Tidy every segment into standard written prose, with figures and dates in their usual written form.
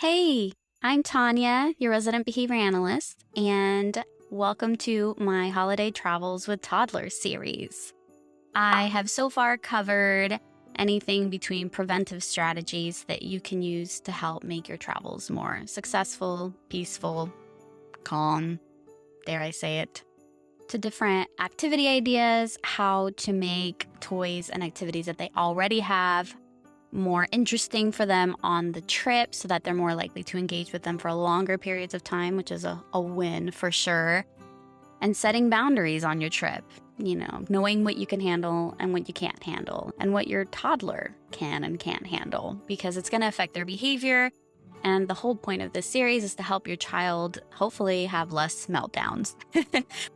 Hey, I'm Tanya, your resident behavior analyst, and welcome to my Holiday Travels with Toddlers series. I have so far covered anything between preventive strategies that you can use to help make your travels more successful, peaceful, calm, dare I say it, to different activity ideas, how to make toys and activities that they already have more interesting for them on the trip so that they're more likely to engage with them for longer periods of time, which is a win for sure. And setting boundaries on your trip, knowing what you can handle and what you can't handle and what your toddler can and can't handle, because it's going to affect their behavior. And the whole point of this series is to help your child hopefully have less meltdowns,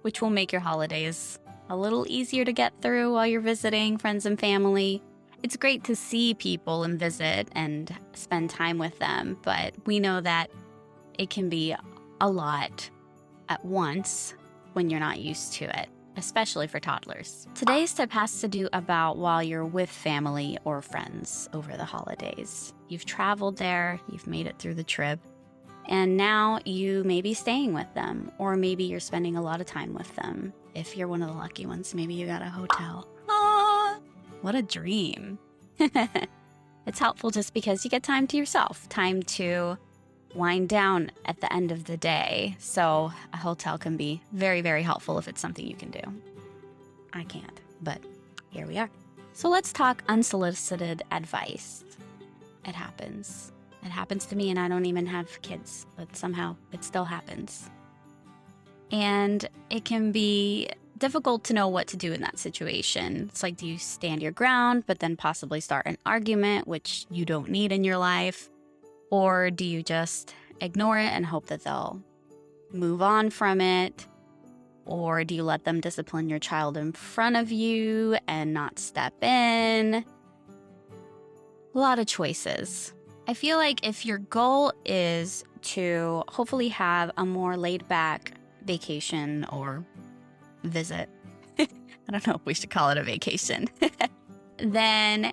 which will make your holidays a little easier to get through while you're visiting friends and family. It's great to see people and visit and spend time with them, but we know that it can be a lot at once when you're not used to it, especially for toddlers. Today's tip has to do about while you're with family or friends over the holidays. You've traveled there, you've made it through the trip, and now you may be staying with them, or maybe you're spending a lot of time with them. If you're one of the lucky ones, maybe you got a hotel. What a dream. It's helpful just because you get time to yourself, time to wind down at the end of the day. So a hotel can be very, very helpful if it's something you can do. I can't, but here we are. So let's talk unsolicited advice. It happens. It happens to me, and I don't even have kids, but somehow it still happens. And it can be difficult to know what to do in that situation. It's like, do you stand your ground, but then possibly start an argument, which you don't need in your life? Or do you just ignore it and hope that they'll move on from it? Or do you let them discipline your child in front of you and not step in? A lot of choices. I feel like if your goal is to hopefully have a more laid back vacation or visit, I don't know if we should call it a vacation, then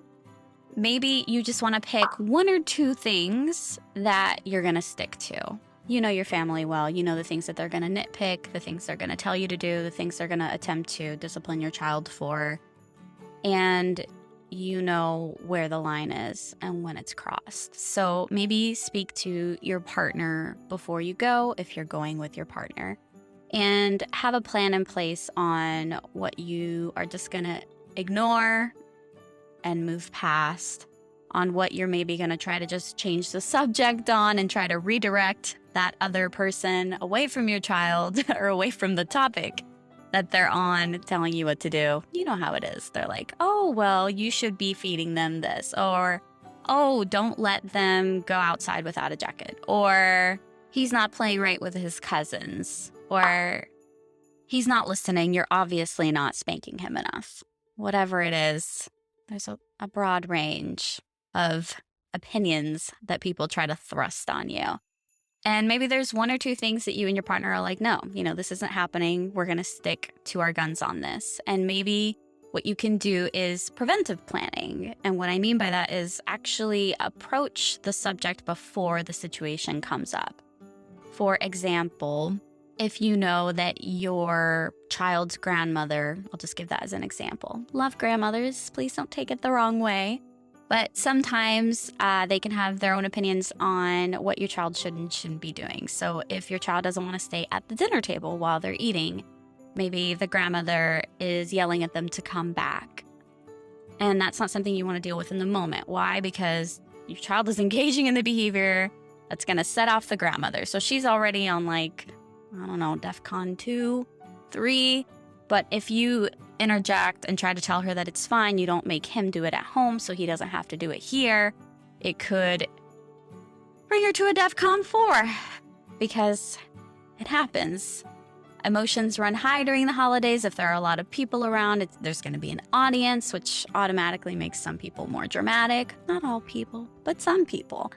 maybe you just want to pick one or two things that you're going to stick to. You know your family well. You know the things that they're going to nitpick, the things they're going to tell you to do, the things they're going to attempt to discipline your child for. And you know where the line is and when it's crossed. So maybe speak to your partner before you go, if you're going with your partner, and have a plan in place on what you are just going to ignore and move past, on what you're maybe going to try to just change the subject on and try to redirect that other person away from your child or away from the topic that they're on, telling you what to do. You know how it is. They're like, oh, well, you should be feeding them this, or, oh, don't let them go outside without a jacket, or he's not playing right with his cousins, or he's not listening, you're obviously not spanking him enough. Whatever it is, there's a broad range of opinions that people try to thrust on you. And maybe there's one or two things that you and your partner are like, no, this isn't happening. We're going to stick to our guns on this. And maybe what you can do is preventive planning. And what I mean by that is actually approach the subject before the situation comes up. For example, if you know that your child's grandmother, I'll just give that as an example. Love grandmothers, please don't take it the wrong way. But sometimes they can have their own opinions on what your child should and shouldn't be doing. So if your child doesn't want to stay at the dinner table while they're eating, maybe the grandmother is yelling at them to come back. And that's not something you want to deal with in the moment. Why? Because your child is engaging in the behavior that's going to set off the grandmother. So she's already on DEFCON 2, 3. But if you interject and try to tell her that it's fine, you don't make him do it at home so he doesn't have to do it here, it could bring her to a DEFCON 4, because it happens. Emotions run high during the holidays. If there are a lot of people around, there's going to be an audience, which automatically makes some people more dramatic. Not all people, but some people.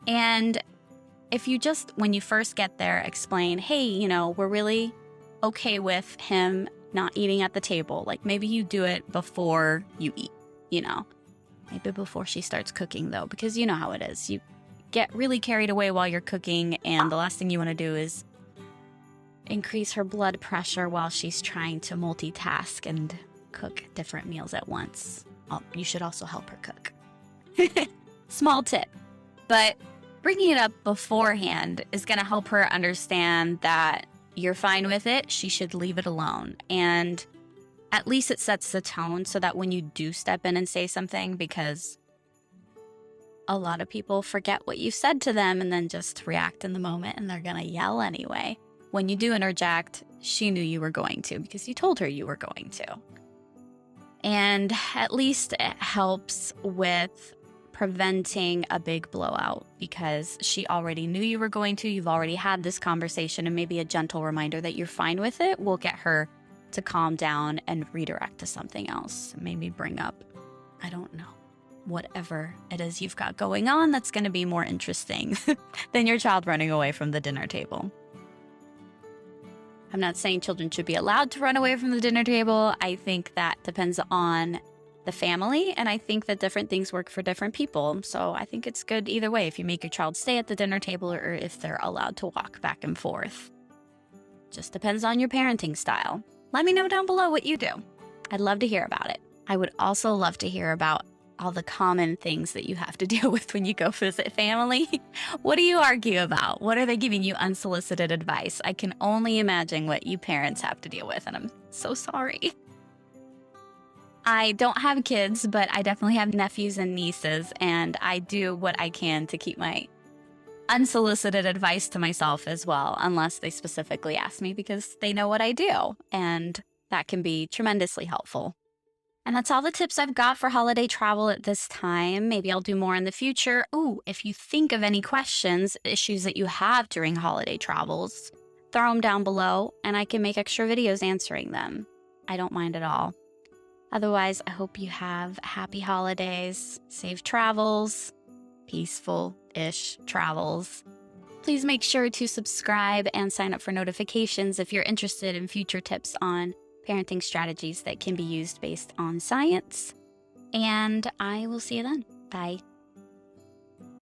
And if you just, when you first get there, explain, hey, we're really okay with him not eating at the table. Like, maybe you do it before you eat, maybe before she starts cooking, though, because you know how it is. get really carried away while you're cooking, and the last thing you want to do is increase her blood pressure while she's trying to multitask and cook different meals at once. Oh, you should also help her cook. Small tip. But bringing it up beforehand is going to help her understand that you're fine with it. She should leave it alone. And at least it sets the tone so that when you do step in and say something, because a lot of people forget what you said to them and then just react in the moment, and they're going to yell anyway. When you do interject, she knew you were going to because you told her you were going to. And at least it helps with preventing a big blowout because she already knew you were going to. You've already had this conversation, and maybe a gentle reminder that you're fine with it will get her to calm down and redirect to something else. Maybe bring up, I don't know, whatever it is you've got going on that's going to be more interesting than your child running away from the dinner table. I'm not saying children should be allowed to run away from the dinner table. I think that depends on the family, and I think that different things work for different people. So I think it's good either way if you make your child stay at the dinner table or if they're allowed to walk back and forth. Just depends on your parenting style. Let me know down below what you do. I'd love to hear about it. I would also love to hear about all the common things that you have to deal with when you go visit family. What do you argue about? What are they giving you unsolicited advice? I can only imagine what you parents have to deal with, and I'm so sorry. I don't have kids, but I definitely have nephews and nieces, and I do what I can to keep my unsolicited advice to myself as well, unless they specifically ask me because they know what I do, and that can be tremendously helpful. And that's all the tips I've got for holiday travel at this time. Maybe I'll do more in the future. Ooh, if you think of any questions, issues that you have during holiday travels, throw them down below and I can make extra videos answering them. I don't mind at all. Otherwise, I hope you have happy holidays, safe travels, peaceful-ish travels. Please make sure to subscribe and sign up for notifications if you're interested in future tips on parenting strategies that can be used based on science. And I will see you then. Bye.